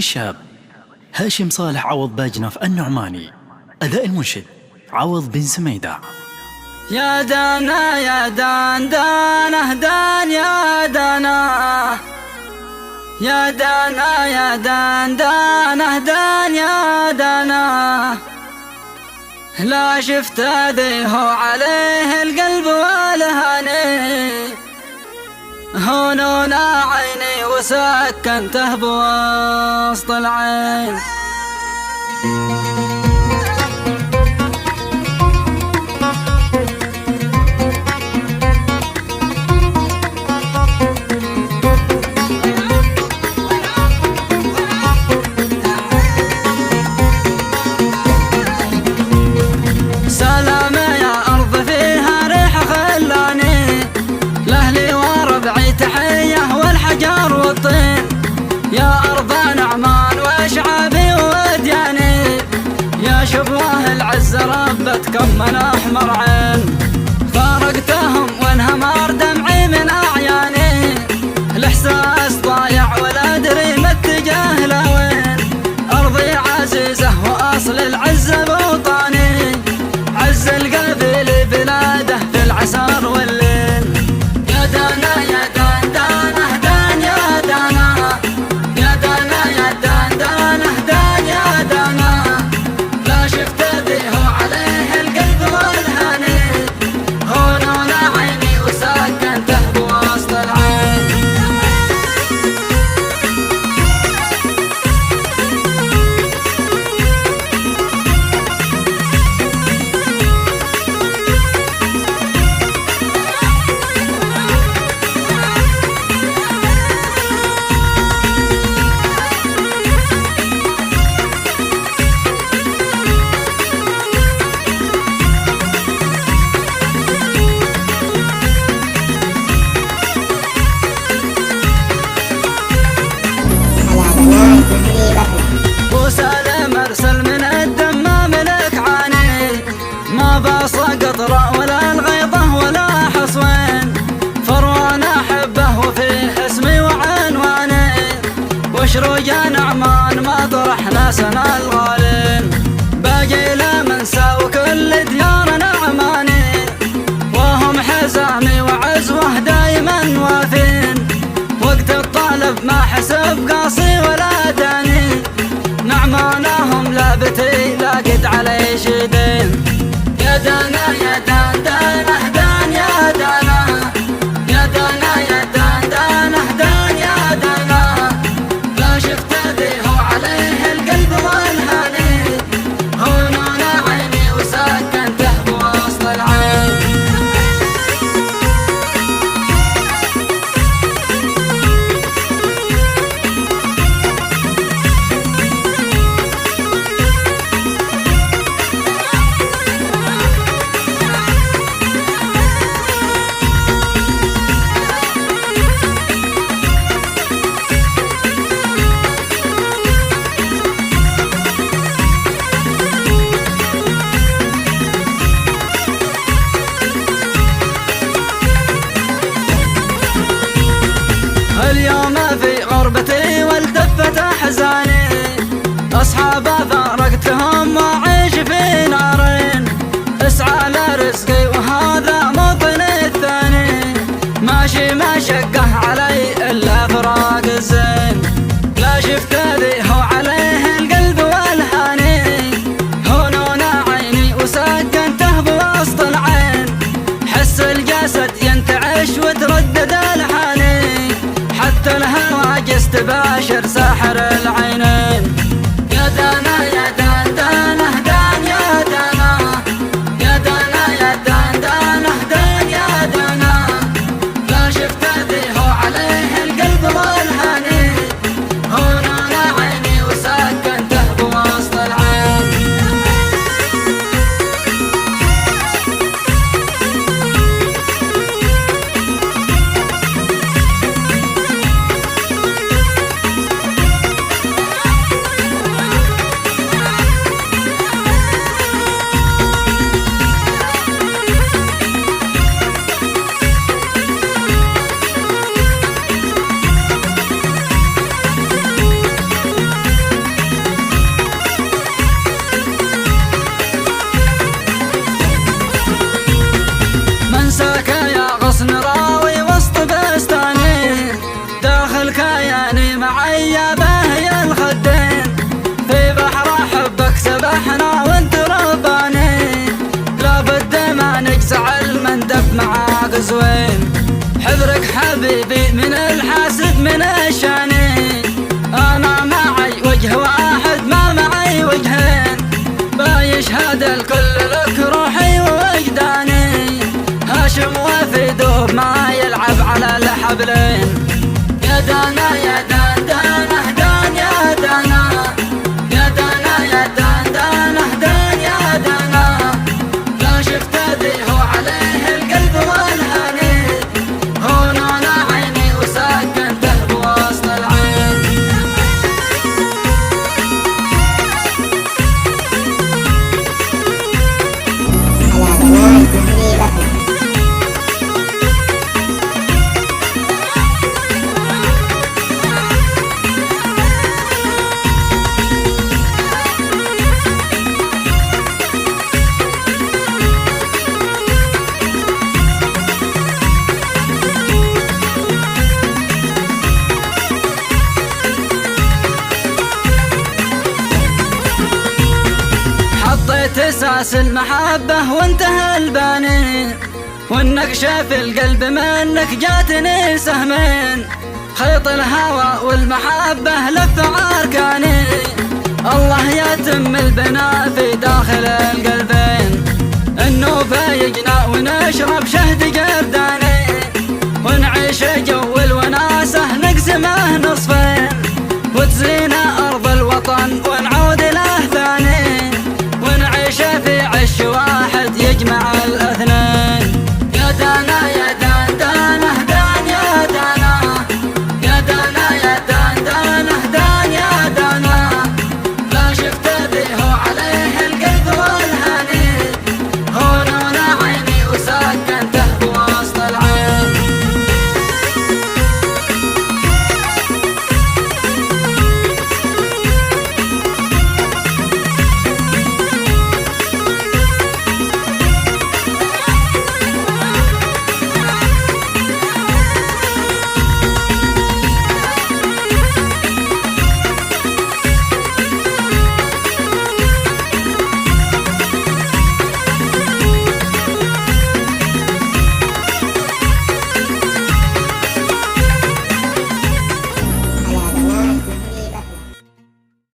الشاب هاشم صالح عوض باجنف النعماني. أداء المنشد عوض بن سميدة. يا دانا يا دان دانه دان يا دانا، يا دانا يا دان دانه دان يا دانا، لا شفت ذي هو عليه القلب والهاني، هونونا عيني وسكنته بوسط العين. سلام يا أرض فيها ريح خلاني، لأهلي وربعي تحية والحجر والطين، يا أرض نعمان وشعبي ودياني، يا شبوه العز ربتكم من أحمر عين، فارقتهم وانهمر دمعي من أعياني، الإحساس ضايع ولا أدري ما اتجاه لوين، أرضي عزيزة وأصل العز بوطاني، عز القبيل بلاده في العسار والليل. يا دانا يا دان دانه دان يا دانا، يا دانا يا دان دانه دان يا دانا، لا شفت ذي هو عليه القلب والهاني، هونونا عيني وسكنته بوسط العين. وسالم ارسل من الدمام لك عاني، ما باص قطره ولا الغيضه ولا حصوين، فروان احبه وفيه اسمي وعنواني، وشروج نعمان مطرح ناسنا الغالين، باقي لا منسى وكل ديار نعماني، وهم حزامي وعزوه دايما وافين، وقت الطالب ما حسب قاصي ولا داني، نعمانهم لابتي لاقد علي شدين. يا دانا يا دان دانه دان يا دانا، يا دانا يا دان دانه دان يا دانا، لا شفت ذي هو عليه القلب والهاني، هونونا عيني وسكنته بوسط العين. اليوم في غربتي والتفت أحزاني، أصحاب فارقتهم وأعيش في نارين، اسعى لرزقي وهذا موطني الثاني، ماشي ما شقه علي إلا فراق الزين، لا شفت ذي هو عليه القلب والهاني، هونونا عيني وسكنته بوسط العين، حس الجسد ينتعش وتردد الحاني، حتى الهواجس تباشر ساحر العينين. يا دانا يا دان دانه دان يا دانا، يا دانا يا دان دانه دان يا دانا، لا شفت ذي هو عليه القلب والهاني، هونونا عيني وسكنته بوسط العين. والكياني معي باهي الخدين، في بحر حبك سبحنا وانت رباني، لابد ما نجزع المندب معاك زوين، حبرك حبيبي من الحاسد من الشاني، انا معي وجه واحد ما معي وجهين، بيشهد الكل لك روحي ووجداني، هاشم وفي دوب ما يلعب على الحبلين، يا دانا يا دان دانا دان يا دانا، يا دانا يا دان دانا دان يا دانا، لا شفت ذي هو عليه القلب والهني، هون انا عيني وسكنته بوسط العين. حطيت اساس المحبة وانتهى الباني، والنقشة في القلب منك جاتني سهمين، خيط الهوى والمحبة لف عركاني، الله يتم البناء في داخل القلبين، النوبة يجنى ونشرب شهد جرداني، ونعيش جو الوناسة نقسمه نصفين، وتزيد